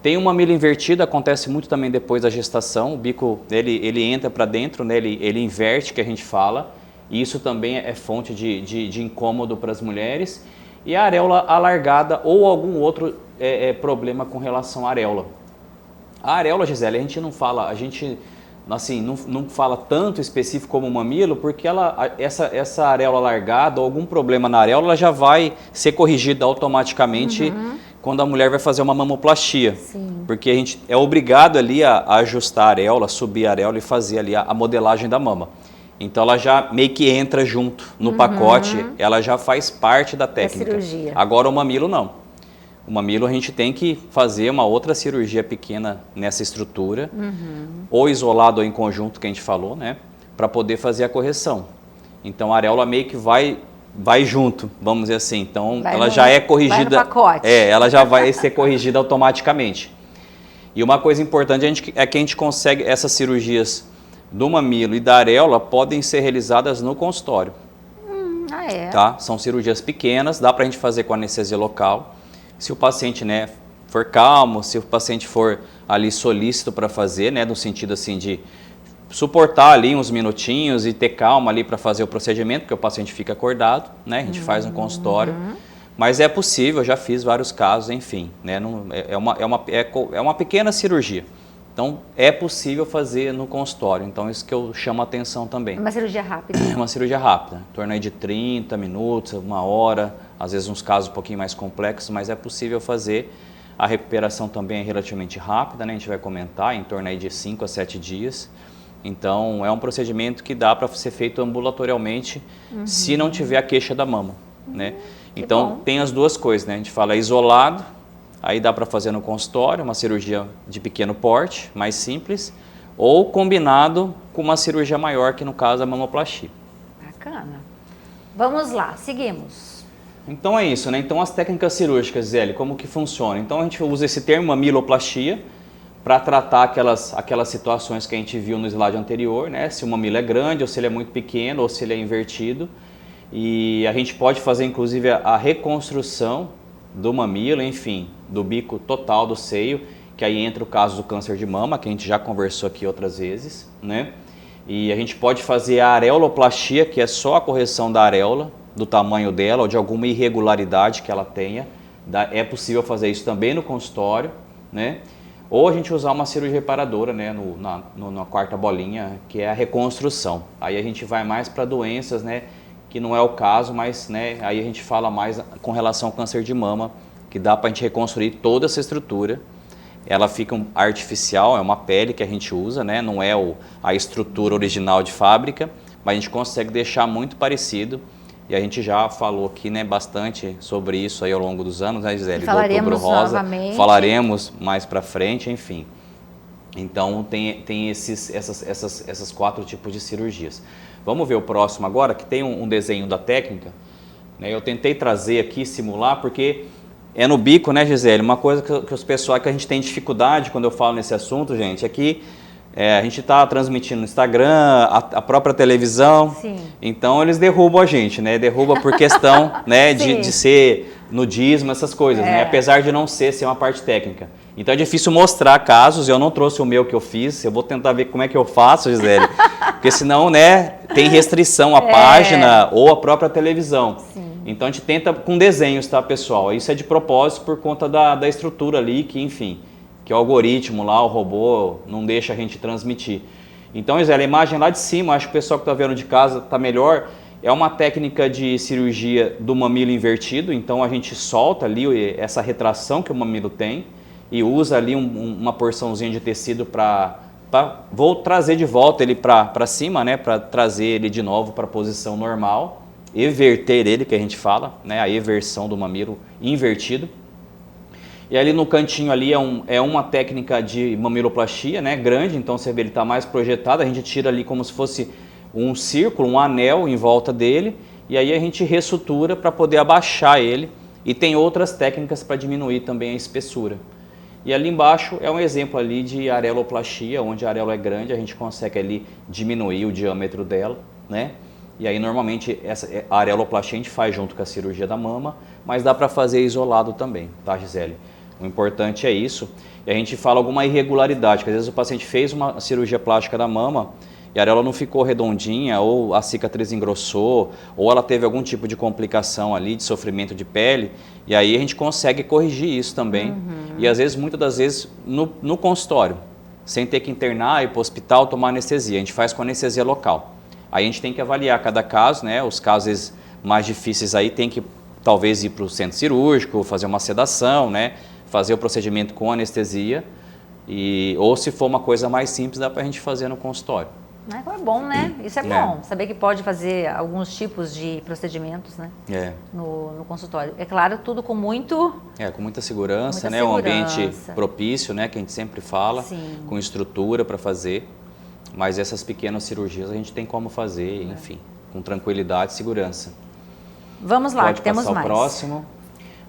Tem um mamilo invertido, acontece muito também depois da gestação, o bico ele entra para dentro, né? ele inverte, que a gente fala, e isso também é fonte de incômodo para as mulheres. E a areola alargada ou algum outro problema com relação à areola. A areola, Gisele, a gente não fala tanto específico como o mamilo, porque essa areola alargada ou algum problema na areola ela já vai ser corrigida automaticamente quando a mulher vai fazer uma mamoplastia. Sim. Porque a gente é obrigado ali a ajustar a areola, subir a areola e fazer ali a modelagem da mama. Então ela já meio que entra junto no pacote, ela já faz parte da técnica. Cirurgia. Agora o mamilo não. O mamilo a gente tem que fazer uma outra cirurgia pequena nessa estrutura, ou isolado ou em conjunto, que a gente falou, né? Para poder fazer a correção. Então a areola meio que vai junto, vamos dizer assim. Então ela já é corrigida. Vai no pacote. Ela já vai ser corrigida automaticamente. E uma coisa importante é que a gente consegue, essas cirurgias do mamilo e da areola podem ser realizadas no consultório. Tá? São cirurgias pequenas, dá pra gente fazer com anestesia local. Se o paciente, né, for calmo, se o paciente for ali solícito para fazer, né, no sentido assim de suportar ali uns minutinhos e ter calma ali para fazer o procedimento, porque o paciente fica acordado, né, a gente faz no consultório. Mas é possível, eu já fiz vários casos, enfim, né? É uma pequena cirurgia. Então, é possível fazer no consultório. Então, isso que eu chamo a atenção também. É uma cirurgia rápida. É uma cirurgia rápida, em torno aí de 30 minutos, 1 hora, às vezes uns casos um pouquinho mais complexos, mas é possível fazer. A recuperação também é relativamente rápida, né? A gente vai comentar, em torno aí de 5 a 7 dias. Então, é um procedimento que dá para ser feito ambulatorialmente, se não tiver a queixa da mama, né? Então, tem as duas coisas, né? A gente fala isolado, aí dá para fazer no consultório, uma cirurgia de pequeno porte, mais simples, ou combinado com uma cirurgia maior, que no caso é a mamoplastia. Bacana. Vamos lá, seguimos. Então é isso, né? Então as técnicas cirúrgicas, Zélia, como que funciona? Então a gente usa esse termo mamiloplastia para tratar aquelas situações que a gente viu no slide anterior, né? Se o mamilo é grande, ou se ele é muito pequeno, ou se ele é invertido. E a gente pode fazer inclusive a reconstrução do mamilo, enfim, do bico total do seio, que aí entra o caso do câncer de mama, que a gente já conversou aqui outras vezes, né? E a gente pode fazer a areoloplastia, que é só a correção da areola, do tamanho dela ou de alguma irregularidade que ela tenha. É possível fazer isso também no consultório, né? Ou a gente usar uma cirurgia reparadora, né, na quarta bolinha, que é a reconstrução. Aí a gente vai mais para doenças, né, que não é o caso, mas, né, aí a gente fala mais com relação ao câncer de mama, que dá para a gente reconstruir toda essa estrutura. Ela fica artificial, é uma pele que a gente usa, né, não é a estrutura original de fábrica, mas a gente consegue deixar muito parecido. E a gente já falou aqui, né, bastante sobre isso aí ao longo dos anos, né, Gisele? Falaremos novamente. Falaremos mais para frente, enfim. Então tem essas 4 tipos de cirurgias. Vamos ver o próximo agora, que tem um desenho da técnica, né? Eu tentei trazer aqui, simular, porque é no bico, né, Gisele? Uma coisa que os pessoal, que a gente tem dificuldade quando eu falo nesse assunto, gente, é que a gente está transmitindo no Instagram, a própria televisão. Sim. Então eles derrubam a gente, né? Derruba por questão, né, de ser nudismo, essas coisas, né? Apesar de não ser uma parte técnica. Então é difícil mostrar casos, eu não trouxe o meu que eu fiz, eu vou tentar ver como é que eu faço, Gisele, porque senão, né, tem restrição à página ou à própria televisão. Sim. Então a gente tenta com desenhos, tá, pessoal? Isso é de propósito por conta da estrutura ali, que enfim, que o algoritmo lá, o robô, não deixa a gente transmitir. Então, Gisele, a imagem lá de cima, acho que o pessoal que está vendo de casa está melhor, é uma técnica de cirurgia do mamilo invertido, então a gente solta ali essa retração que o mamilo tem e usa ali uma porçãozinha de tecido vou trazer de volta ele para cima, né, para trazer ele de novo para a posição normal, everter ele, que a gente fala, né, a eversão do mamilo invertido. E ali no cantinho ali é uma técnica de mamiloplastia, né, grande, então você vê ele está mais projetado, a gente tira ali como se fosse um círculo, um anel em volta dele, e aí a gente ressutura para poder abaixar ele, e tem outras técnicas para diminuir também a espessura. E ali embaixo é um exemplo ali de areoloplastia, onde a areola é grande, a gente consegue ali diminuir o diâmetro dela, né? E aí normalmente a areoloplastia a gente faz junto com a cirurgia da mama, mas dá para fazer isolado também, tá, Gisele? O importante é isso. E a gente fala alguma irregularidade, que às vezes o paciente fez uma cirurgia plástica da mama e a areola não ficou redondinha, ou a cicatriz engrossou, ou ela teve algum tipo de complicação ali, de sofrimento de pele, e aí a gente consegue corrigir isso também. E às vezes, muitas das vezes, no consultório, sem ter que internar e ir para o hospital tomar anestesia, a gente faz com anestesia local. Aí a gente tem que avaliar cada caso, né? Os casos mais difíceis aí tem que talvez ir para o centro cirúrgico, fazer uma sedação, né? Fazer o procedimento com anestesia, ou se for uma coisa mais simples, dá para a gente fazer no consultório. É bom, né? Isso é bom, saber que pode fazer alguns tipos de procedimentos, né? No consultório. É claro, tudo com com muita segurança, né? Um ambiente propício, né? Que a gente sempre fala, com estrutura para fazer. Mas essas pequenas cirurgias a gente tem como fazer, enfim, com tranquilidade e segurança. Vamos lá, que temos mais. Pode passar o próximo.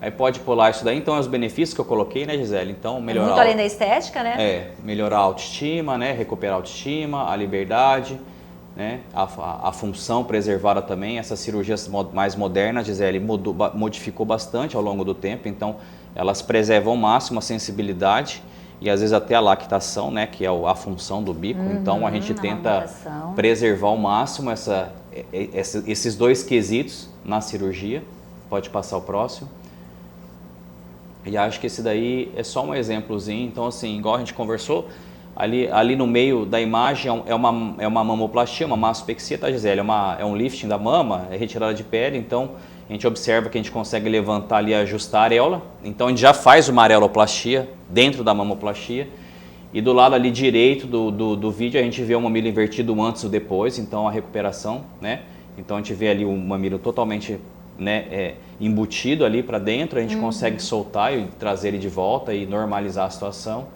Aí pode pular isso daí, então é os benefícios que eu coloquei, né, Gisele? Então, melhorar... Muito além da estética, né? Melhorar a autoestima, né, recuperar a autoestima, a liberdade, né, a função preservada também. Essas cirurgias mais modernas, Gisele, modificou bastante ao longo do tempo, então elas preservam ao máximo a sensibilidade e às vezes até a lactação, né, que é a função do bico. Então a gente tenta preservar ao máximo esses dois quesitos na cirurgia, Pode passar o próximo. E acho que esse daí é só um exemplozinho. Então, assim, igual a gente conversou, ali no meio da imagem é uma mamoplastia, uma mastopexia, tá, Gisele? É um lifting da mama, é retirada de pele. Então, a gente observa que a gente consegue levantar ali e ajustar a areola. Então, a gente já faz uma areoloplastia dentro da mamoplastia. E do lado ali direito do vídeo, a gente vê o mamilo invertido antes e depois. Então, a recuperação, né? Então, a gente vê ali o mamilo totalmente... né, embutido ali para dentro, a gente consegue soltar e trazer ele de volta e normalizar a situação.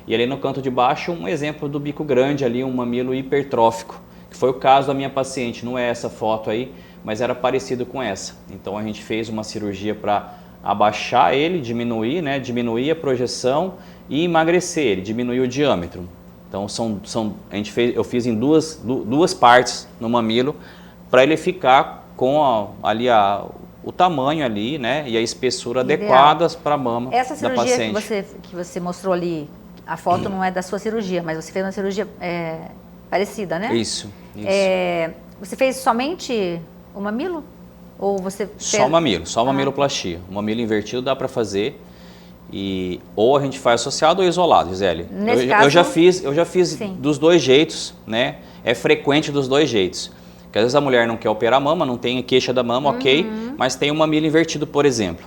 E ali no canto de baixo, um exemplo do bico grande ali, um mamilo hipertrófico, que foi o caso da minha paciente. Não é essa foto aí, mas era parecido com essa. Então a gente fez uma cirurgia para abaixar ele, diminuir, né, diminuir a projeção e emagrecer ele, diminuir o diâmetro. Então eu fiz em duas partes no mamilo para ele ficar com o tamanho ali, né, e a espessura adequadas para a mama da paciente. Essa cirurgia que você mostrou ali, a foto não é da sua cirurgia, mas você fez uma cirurgia parecida, né? Isso. Você fez somente o mamilo? Ou você fez... Só o mamiloplastia. O mamilo invertido dá para fazer, ou a gente faz associado ou isolado, Gisele. Nesse caso, eu já fiz dos dois jeitos, né? É frequente dos dois jeitos. Porque às vezes a mulher não quer operar a mama, não tem queixa da mama, ok, mas tem o mamilo invertido, por exemplo,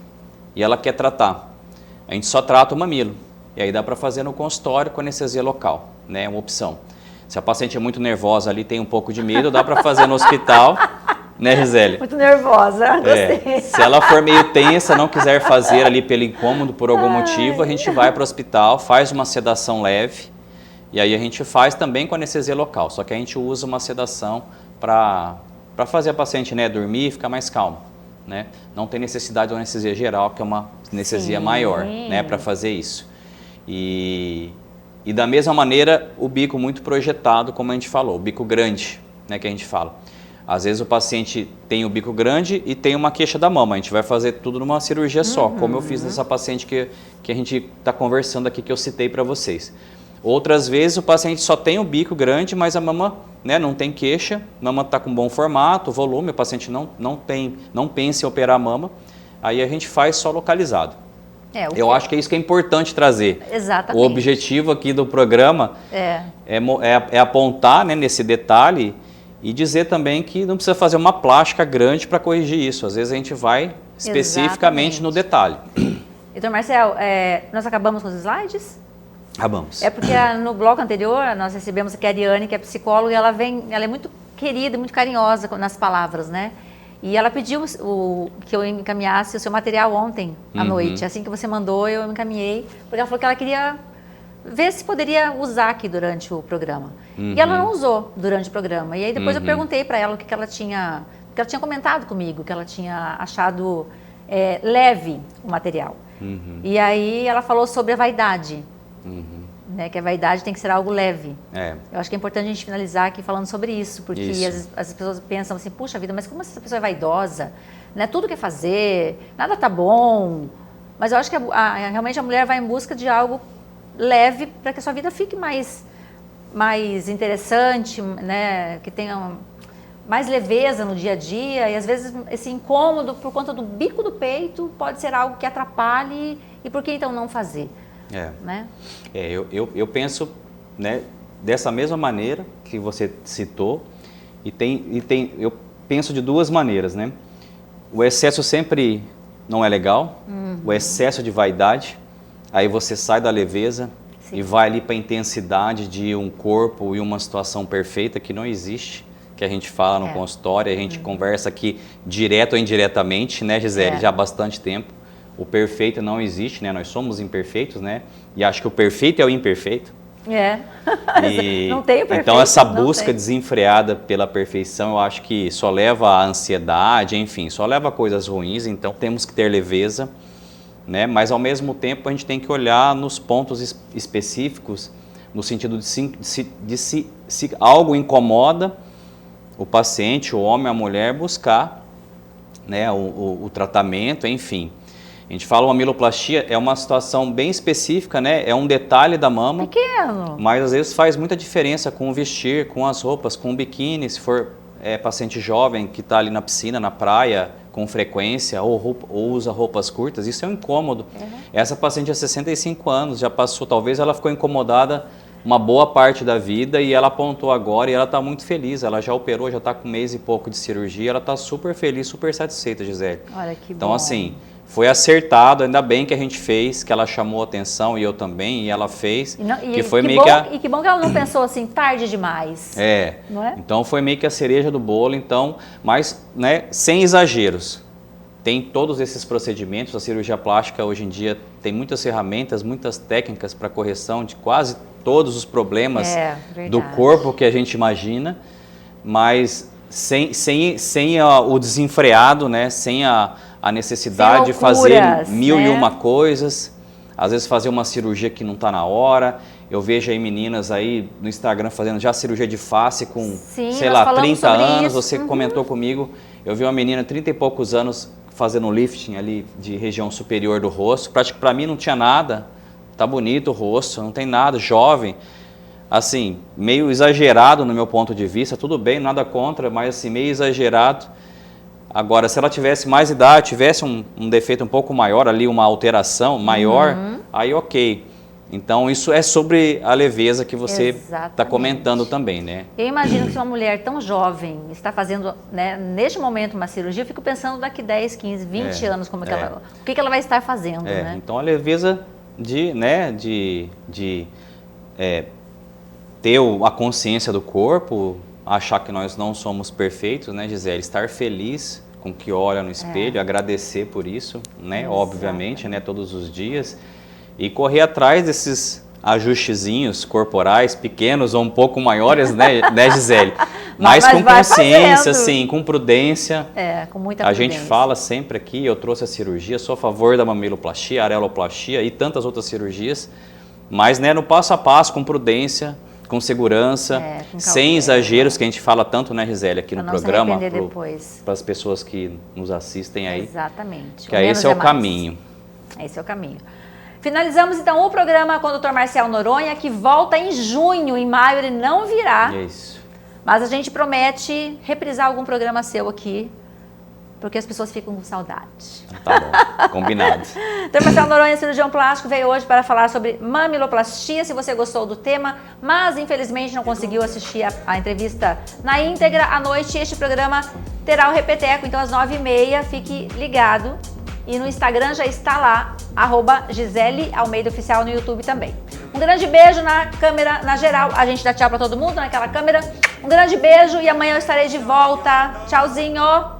e ela quer tratar. A gente só trata o mamilo, e aí dá para fazer no consultório com anestesia local, né, é uma opção. Se a paciente é muito nervosa ali, tem um pouco de medo, dá para fazer no hospital, né, Gisele? Muito nervosa, gostei. Se ela for meio tensa, não quiser fazer ali pelo incômodo por algum motivo, a gente vai para o hospital, faz uma sedação leve, e aí a gente faz também com anestesia local, só que a gente usa uma sedação para fazer a paciente, né, dormir e ficar mais calma, né? Não tem necessidade de uma anestesia geral, que é uma anestesia maior, né, para fazer isso. E da mesma maneira, o bico muito projetado, como a gente falou, o bico grande, né, que a gente fala. Às vezes o paciente tem o bico grande e tem uma queixa da mama, a gente vai fazer tudo numa cirurgia só, como eu fiz nessa paciente que a gente está conversando aqui, que eu citei para vocês. Outras vezes o paciente só tem o bico grande, mas a mama, né, não tem queixa, a mama está com bom formato, volume, o paciente não pensa em operar a mama, aí a gente faz só localizado. Eu acho que é isso que é importante trazer. Exatamente. O objetivo aqui do programa é apontar, né, nesse detalhe e dizer também que não precisa fazer uma plástica grande para corrigir isso. Às vezes a gente vai especificamente no detalhe. Então, Marcel, nós acabamos com os slides? Acabamos. É porque no bloco anterior nós recebemos aqui a Ariane, que é psicóloga, e ela é muito querida, muito carinhosa nas palavras, né? E ela pediu que eu encaminhasse o seu material ontem à noite. Assim que você mandou, eu encaminhei, porque ela falou que ela queria ver se poderia usar aqui durante o programa. E ela não usou durante o programa. E aí depois eu perguntei para ela o que ela tinha comentado comigo, que ela tinha achado leve o material. E aí ela falou sobre a vaidade. Né, que a vaidade tem que ser algo leve. Eu acho que é importante a gente finalizar aqui falando sobre isso, porque as pessoas pensam assim, puxa vida, mas como essa pessoa é vaidosa, né, tudo quer fazer, nada tá bom. Mas eu acho que realmente a mulher vai em busca de algo leve para que a sua vida fique mais interessante, né, que tenha mais leveza no dia a dia, e às vezes esse incômodo por conta do bico do peito pode ser algo que atrapalhe, e por que então não fazer? Né? Eu penso, né, dessa mesma maneira que você citou, eu penso de duas maneiras, né? O excesso sempre não é legal, o excesso de vaidade, aí você sai da leveza e vai ali para a intensidade de um corpo e uma situação perfeita que não existe, que a gente fala no consultório, a gente conversa aqui direto ou indiretamente, né, Gisele, já há bastante tempo. O perfeito não existe, né? Nós somos imperfeitos, né? E acho que o perfeito é o imperfeito. Não tem o perfeito. Então essa busca desenfreada pela perfeição, eu acho que só leva à ansiedade, enfim, só leva a coisas ruins. Então temos que ter leveza, né? Mas ao mesmo tempo a gente tem que olhar nos pontos específicos, no sentido de se algo incomoda o paciente, o homem, a mulher, buscar, né, o tratamento, enfim. A gente fala mamiloplastia, é uma situação bem específica, né? É um detalhe da mama. Pequeno. Mas às vezes faz muita diferença com o vestir, com as roupas, com o biquíni, se for paciente jovem que está ali na piscina, na praia, com frequência ou usa roupas curtas, isso é um incômodo. Essa paciente há 65 anos, já passou, talvez ela ficou incomodada uma boa parte da vida e ela apontou agora e ela está muito feliz. Ela já operou, já está com 1 mês e pouco de cirurgia, ela está super feliz, super satisfeita, Gisele. Olha que então, bom. assim, foi acertado, ainda bem que a gente fez, que ela chamou atenção e eu também, e ela fez. E que bom que ela não pensou assim, tarde demais. Não é? Então foi meio que a cereja do bolo, então, mas né, sem exageros. Tem todos esses procedimentos, a cirurgia plástica hoje em dia tem muitas ferramentas, muitas técnicas para correção de quase todos os problemas do corpo que a gente imagina, mas sem o desenfreado, né, sem a necessidade de fazer mil e uma coisas, às vezes fazer uma cirurgia que não está na hora. Eu vejo aí meninas aí no Instagram fazendo já cirurgia de face com, sei lá, 30 anos, você comentou comigo, eu vi uma menina 30 e poucos anos fazendo um lifting ali de região superior do rosto, para mim não tinha nada, tá bonito o rosto, não tem nada, jovem, assim, meio exagerado no meu ponto de vista, tudo bem, nada contra, mas assim, meio exagerado. Agora, se ela tivesse mais idade, tivesse um defeito um pouco maior ali, uma alteração maior, aí ok. Então, isso é sobre a leveza que você está comentando também, né? Eu imagino que se uma mulher tão jovem está fazendo, né, neste momento, uma cirurgia, eu fico pensando daqui 10, 15, 20 anos, como que ela, o que ela vai estar fazendo, né? Então, a leveza de ter a consciência do corpo, achar que nós não somos perfeitos, né, Gisele? Estar feliz com o que olha no espelho, agradecer por isso, né? Obviamente, né, todos os dias. E correr atrás desses ajustezinhos corporais pequenos ou um pouco maiores, né Gisele? Mas com consciência, assim, com prudência. Com muita prudência. A gente fala sempre aqui, eu trouxe a cirurgia, sou a favor da mamiloplastia, areoloplastia e tantas outras cirurgias, mas né, no passo a passo, com prudência, com segurança, sem exageros, que a gente fala tanto, né, Gisele, aqui no programa, para as pessoas que nos assistem aí. Exatamente. Que esse é o caminho. Esse é o caminho. Finalizamos então o programa com o Dr. Marcial Noronha, que volta em junho, em maio ele não virá. Isso. Mas a gente promete reprisar algum programa seu aqui, porque as pessoas ficam com saudade. Tá bom, combinado. Dr. Marcial Noronha, cirurgião plástico, veio hoje para falar sobre mamiloplastia. Se você gostou do tema, mas infelizmente não conseguiu assistir a entrevista na íntegra, à noite este programa terá o repeteco, então às 9h30, fique ligado. E no Instagram já está lá, @Gisele Almeida Oficial, no YouTube também. Um grande beijo na câmera, na geral. A gente dá tchau para todo mundo naquela câmera. Um grande beijo e amanhã eu estarei de volta. Tchauzinho!